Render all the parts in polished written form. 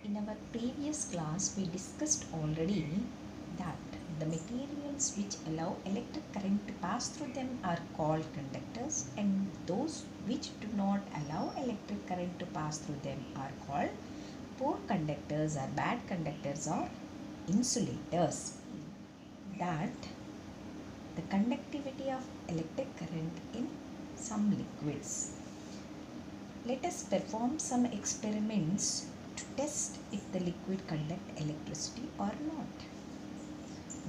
In our previous class, we discussed already that the materials which allow electric current to pass through them are called conductors, and those which do not allow electric current to pass through them are called poor conductors or bad conductors or insulators. That the conductivity of electric current in some liquids. Let us perform some experiments to test if the liquid conduct electricity or not.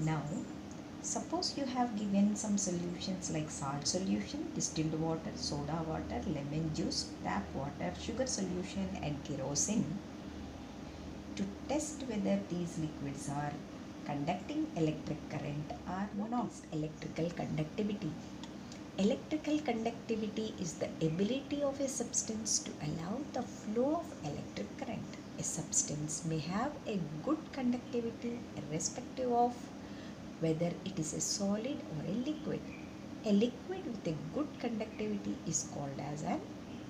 Now, suppose you have given some solutions like salt solution, distilled water, soda water, lemon juice, tap water, sugar solution and kerosene. To test whether these liquids are conducting electric current or not. What is electrical conductivity? Electrical conductivity is the ability of a substance to allow the flow of electric current. A substance may have a good conductivity irrespective of whether it is a solid or a liquid. A liquid with a good conductivity is called as an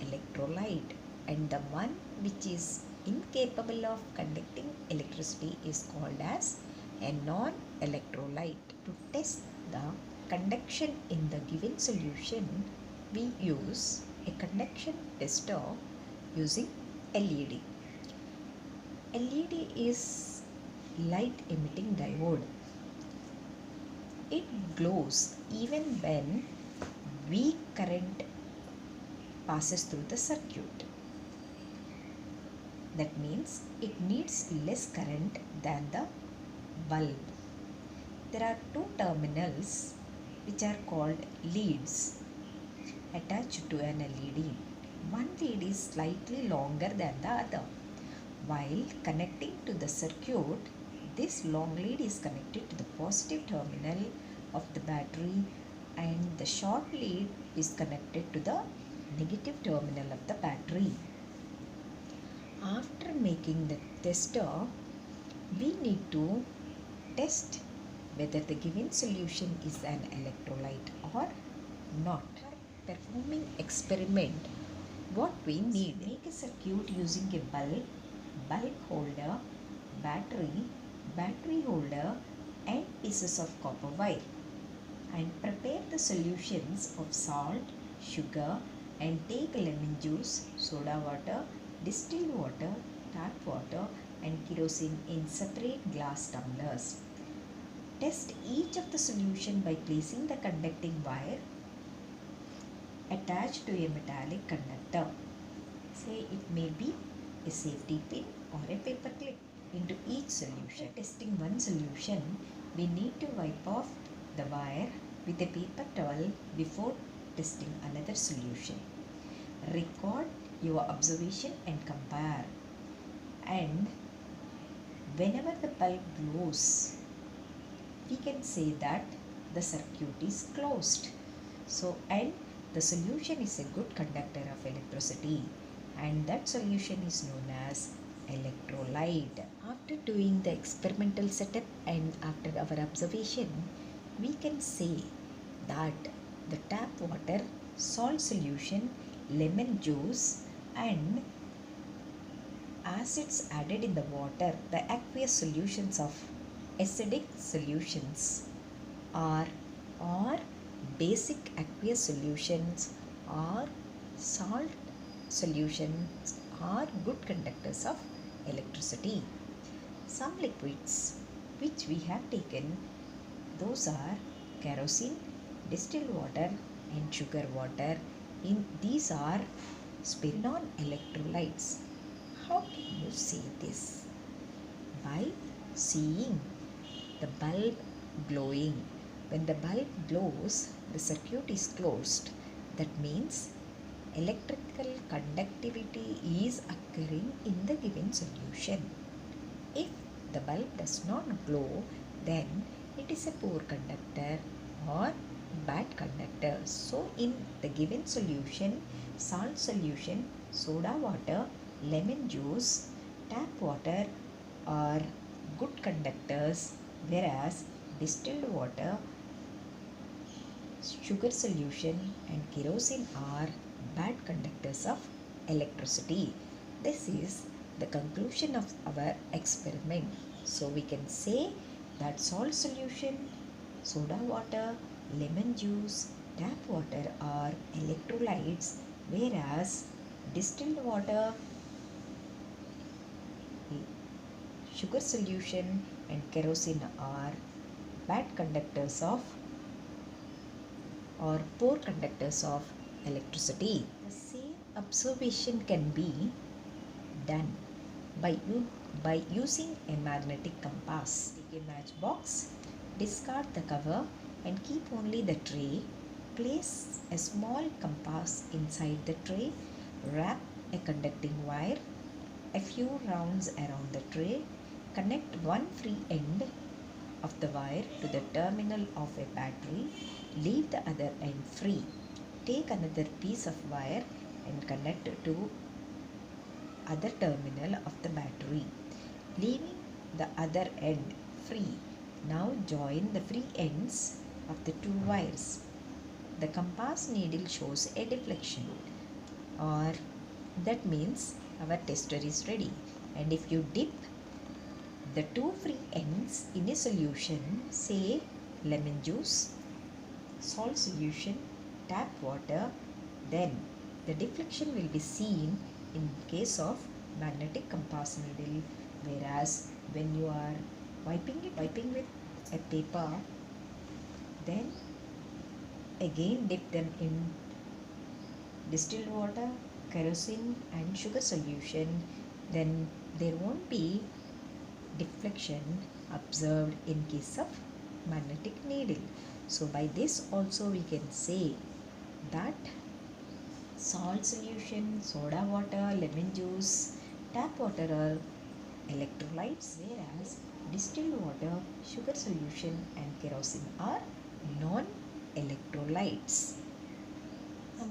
electrolyte, and the one which is incapable of conducting electricity is called as a non-electrolyte. To test the conduction in the given solution, we use a conduction tester using LED. LED is light emitting diode. It glows even when weak current passes through the circuit. That means it needs less current than the bulb. There are two terminals which are called leads attached to an LED. One lead is slightly longer than the other. While connecting to the circuit, this long lead is connected to the positive terminal of the battery and the short lead is connected to the negative terminal of the battery. After making the tester, we need to test whether the given solution is an electrolyte or not. For performing experiment, what we need: make a circuit using a bulb, bulb holder, battery, battery holder and pieces of copper wire, and prepare the solutions of salt, sugar and take lemon juice, soda water, distilled water, tap water and kerosene in separate glass tumblers. Test each of the solution by placing the conducting wire attached to a metallic conductor. Say it may be a safety pin or a paper clip into each solution. After testing one solution, we need to wipe off the wire with a paper towel before testing another solution. Record your observation and compare. And whenever the bulb glows, we can say that the circuit is closed. And the solution is a good conductor of electricity, and that solution is known as electrolyte. After doing the experimental setup and after our observation, we can say that the tap water, salt solution, lemon juice and acids added in the water, the aqueous solutions of acidic solutions or basic aqueous solutions or salt solutions are good conductors of electricity. Some liquids which we have taken, those are kerosene, distilled water and sugar water. These are non-electrolytes. How can you say this? By seeing the bulb glowing. When the bulb glows, the circuit is closed. That means electrical conductivity is occurring in the given solution. If the bulb does not glow, then it is a poor conductor or bad conductor. So in the given solution, salt solution, soda water, lemon juice, tap water are good conductors, whereas distilled water, sugar solution and kerosene are bad conductors of electricity. This is the conclusion of our experiment. So we can say that salt solution, soda water, lemon juice, tap water are electrolytes, whereas distilled water, sugar solution and kerosene are bad conductors of or poor conductors of electricity. The same observation can be done by using a magnetic compass. Take a matchbox, discard the cover and keep only the tray. Place a small compass inside the tray, wrap a conducting wire a few rounds around the tray, connect one free end of the wire to the terminal of a battery, leave the other end free. Take another piece of wire and connect to other terminal of the battery, leaving the other end free. Now join the free ends of the two wires. The compass needle shows a deflection, or that means our tester is ready. And if you dip the two free ends in a solution, say lemon juice, salt solution, tap water, then the deflection will be seen in case of magnetic compass needle, whereas when you are wiping with a paper, then again dip them in distilled water, kerosene and sugar solution, then there won't be deflection observed in case of magnetic needle. So by this also we can say that salt solution, soda water, lemon juice, tap water are electrolytes, whereas distilled water, sugar solution and kerosene are non-electrolytes.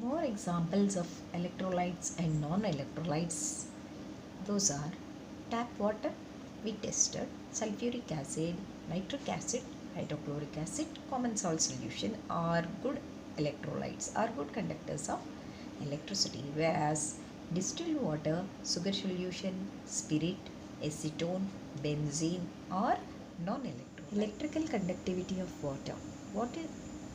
More examples of electrolytes and non-electrolytes, those are tap water, we tested sulfuric acid, nitric acid, hydrochloric acid, common salt solution are good electrolytes, are good conductors of electricity, whereas distilled water, sugar solution, spirit, acetone, benzene are non-electrolytes. Electrical conductivity of water. Water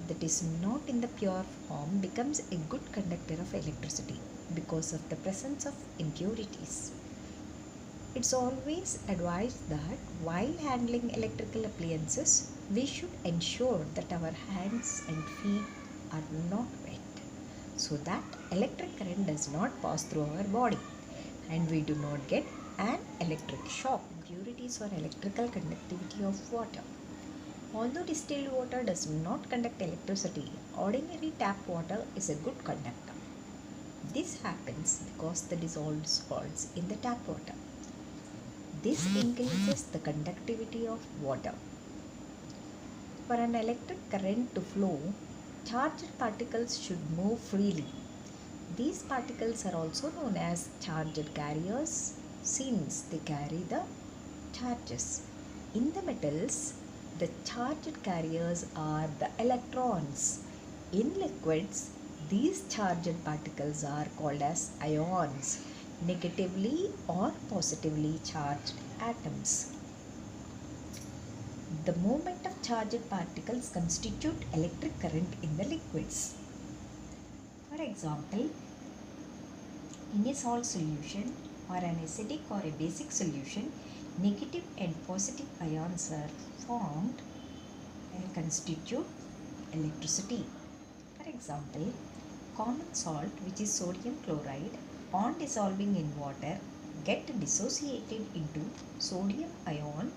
that is not in the pure form becomes a good conductor of electricity because of the presence of impurities. It's always advised that while handling electrical appliances, we should ensure that our hands and feet are not wet so that electric current does not pass through our body and we do not get an electric shock. Impurities or electrical conductivity of water. Although distilled water does not conduct electricity, ordinary tap water is a good conductor. This happens because the dissolved salts in the tap water. This increases the conductivity of water. For an electric current to flow, charged particles should move freely. These particles are also known as charged carriers since they carry the charges. In the metals, the charged carriers are the electrons. In liquids, these charged particles are called as ions, negatively or positively charged atoms. The movement of charged particles constitute electric current in the liquids. For example, in a salt solution or an acidic or a basic solution, negative and positive ions are formed and constitute electricity. For example, common salt, which is sodium chloride, on dissolving in water get dissociated into sodium ion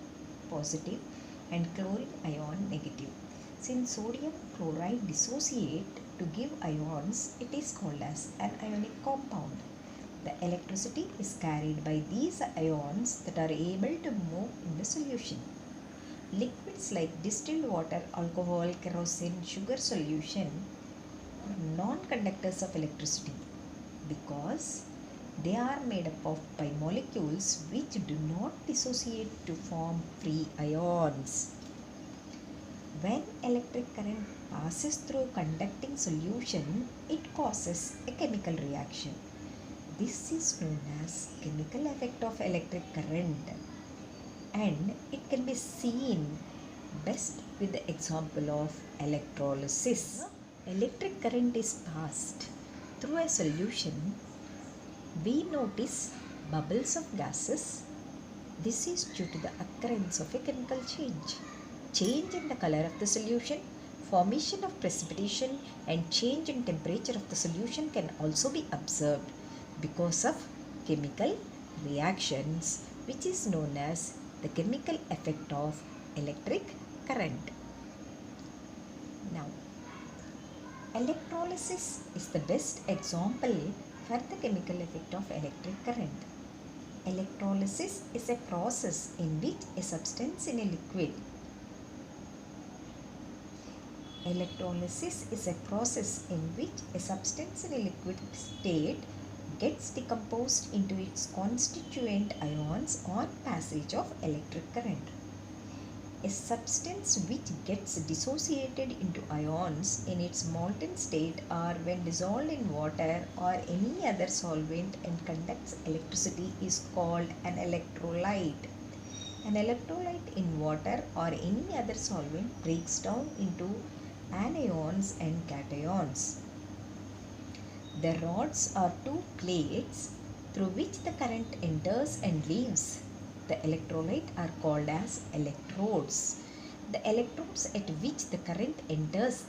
positive and chlorine ion negative. Since sodium chloride dissociate to give ions, it is called as an ionic compound. The electricity is carried by these ions that are able to move in the solution. Liquids like distilled water, alcohol, kerosene, sugar solution are non-conductors of electricity because they are made up of by molecules which do not dissociate to form free ions. When electric current passes through conducting solution, it causes a chemical reaction. This is known as chemical effect of electric current, and it can be seen best with the example of electrolysis. Electric current is passed through a solution. We notice bubbles of gases. This is due to the occurrence of a chemical change in the color of the solution, formation of precipitation, and change in temperature of the solution can also be observed because of chemical reactions, which is known as the chemical effect of electric current. Now, electrolysis is the best example for the chemical effect of electric current. Electrolysis is a process in which a substance in a liquid state gets decomposed into its constituent ions on passage of electric current. A substance which gets dissociated into ions in its molten state or when dissolved in water or any other solvent and conducts electricity is called an electrolyte. An electrolyte in water or any other solvent breaks down into anions and cations. The rods are two plates through which the current enters and leaves. The electrolyte are called as electrodes. The electrodes at which the current enters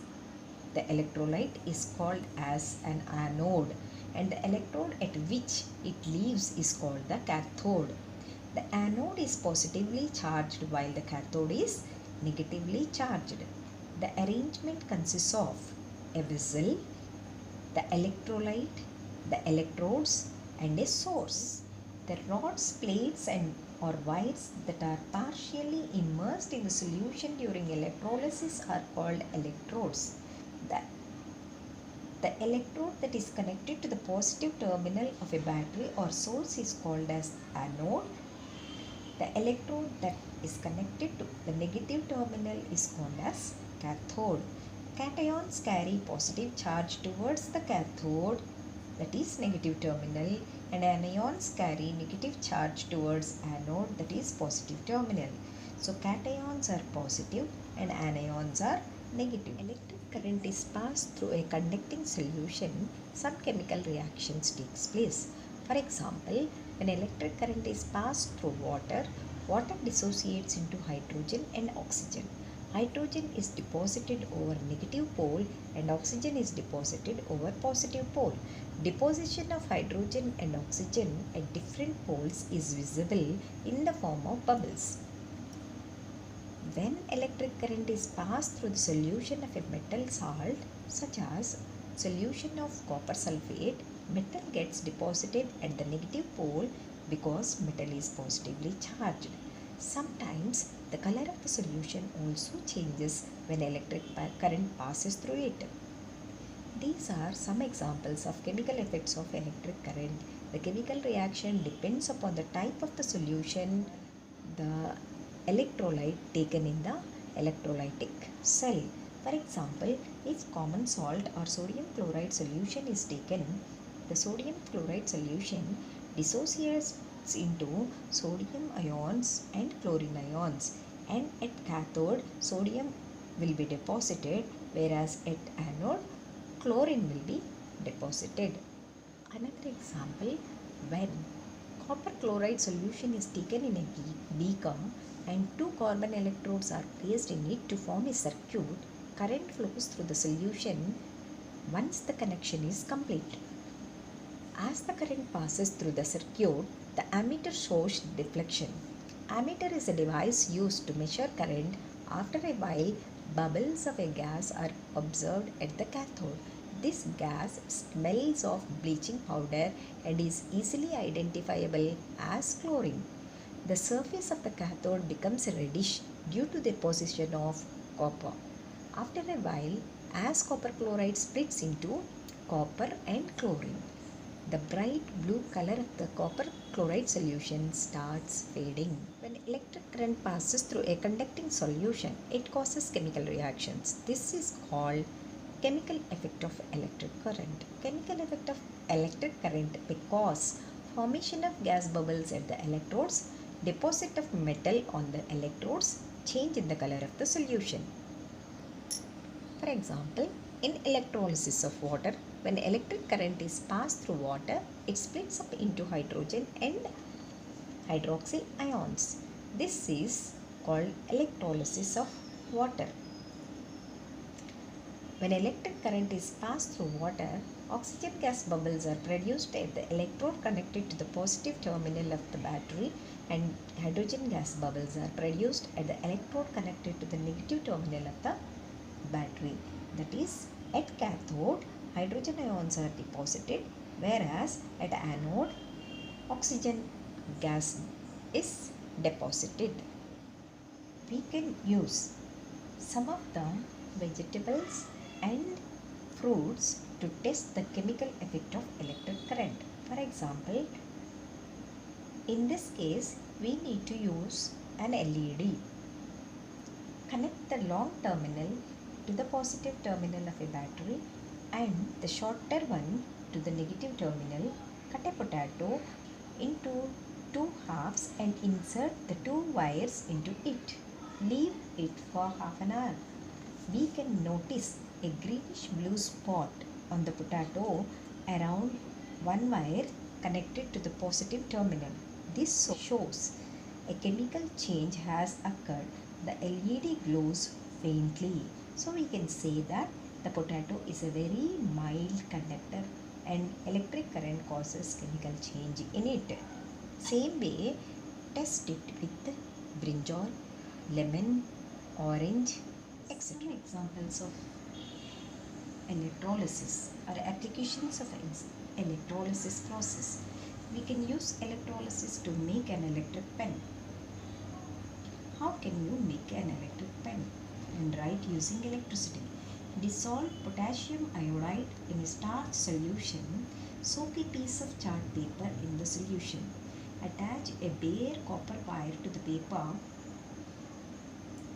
the electrolyte is called as an anode, and the electrode at which it leaves is called the cathode. The anode is positively charged while the cathode is negatively charged. The arrangement consists of a vessel, the electrolyte, the electrodes, and a source. The rods, plates, or wires that are partially immersed in the solution during electrolysis are called electrodes. The electrode that is connected to the positive terminal of a battery or source is called as anode. The electrode that is connected to the negative terminal is called as cathode. Cations carry positive charge towards the cathode, that is negative terminal, and anions carry negative charge towards anode, that is positive terminal. So cations are positive and anions are negative. Electric current is passed through a conducting solution. Some chemical reactions takes place. For example, when electric current is passed through water, water dissociates into hydrogen and oxygen. Hydrogen is deposited over negative pole and oxygen is deposited over positive pole. Deposition of hydrogen and oxygen at different poles is visible in the form of bubbles. When electric current is passed through the solution of a metal salt, such as solution of copper sulfate, metal gets deposited at the negative pole because metal is positively charged. Sometimes the color of the solution also changes when electric current passes through it. These are some examples of chemical effects of electric current. The chemical reaction depends upon the type of the solution, the electrolyte taken in the electrolytic cell. For example, if common salt or sodium chloride solution is taken, the sodium chloride solution dissociates into sodium ions and chlorine ions, and at cathode sodium will be deposited, whereas at anode chlorine will be deposited. Another example, when copper chloride solution is taken in a beaker and two carbon electrodes are placed in it to form a circuit, current flows through the solution once the connection is complete. As the current passes through the circuit, the ammeter shows deflection. Ammeter is a device used to measure current. After a while, bubbles of a gas are observed at the cathode. This gas smells of bleaching powder and is easily identifiable as chlorine. The surface of the cathode becomes reddish due to the deposition of copper. After a while, as copper chloride splits into copper and chlorine, the bright blue color of the copper chloride solution starts fading. When electric current passes through a conducting solution, it causes chemical reactions. This is called chemical effect of electric current. Chemical effect of electric current because formation of gas bubbles at the electrodes, deposit of metal on the electrodes, change in the color of the solution. For example, in electrolysis of water, when electric current is passed through water, it splits up into hydrogen and hydroxyl ions. This is called electrolysis of water. When electric current is passed through water, oxygen gas bubbles are produced at the electrode connected to the positive terminal of the battery, and hydrogen gas bubbles are produced at the electrode connected to the negative terminal of the battery. That is, at cathode, hydrogen ions are deposited, whereas at anode, oxygen gas is deposited. We can use some of the vegetables and fruits to test the chemical effect of electric current. For example, in this case, we need to use an LED. Connect the long terminal to the positive terminal of a battery and the shorter one to the negative terminal. Cut a potato into two halves and insert the two wires into it. Leave it for half an hour. We can notice a greenish blue spot on the potato around one wire connected to the positive terminal. This shows a chemical change has occurred. The LED glows faintly. So we can say that the potato is a very mild conductor and electric current causes chemical change in it. Same way, test it with brinjal, lemon, orange, etc. Some examples of electrolysis or applications of electrolysis process. We can use electrolysis to make an electric pen. How can you make an electric pen and write using electricity? Dissolve potassium iodide in a starch solution. Soak a piece of chart paper in the solution. Attach a bare copper wire to the paper.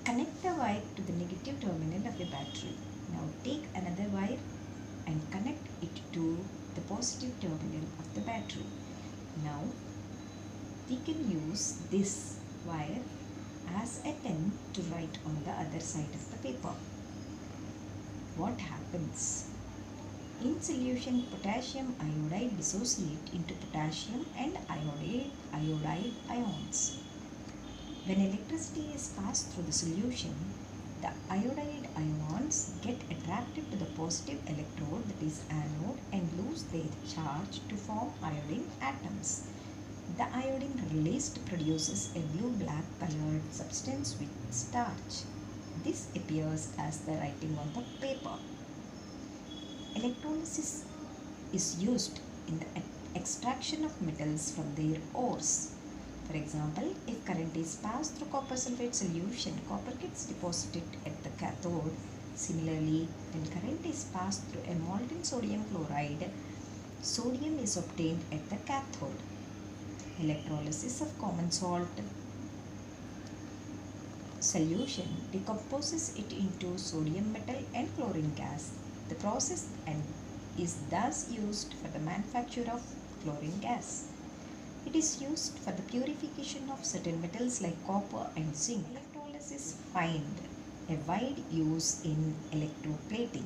Connect the wire to the negative terminal of a battery. Now take another wire and connect it to the positive terminal of the battery. Now we can use this wire as a pen to write on the other side of the paper. What happens? In solution, potassium iodide dissociate into potassium and iodide ions. When electricity is passed through the solution, the iodide ions get attracted to the positive electrode, that is anode, and lose their charge to form iodine atoms. The iodine released produces a blue-black colored substance with starch. This appears as the writing on the paper. Electrolysis is used in the extraction of metals from their ores. For example, if current is passed through copper sulfate solution, copper gets deposited at the cathode. Similarly, when current is passed through a molten sodium chloride, sodium is obtained at the cathode. Electrolysis of common salt solution decomposes it into sodium metal and chlorine gas. The process is thus used for the manufacture of chlorine gas. It is used for the purification of certain metals like copper and zinc. Electrolysis find a wide use in electroplating.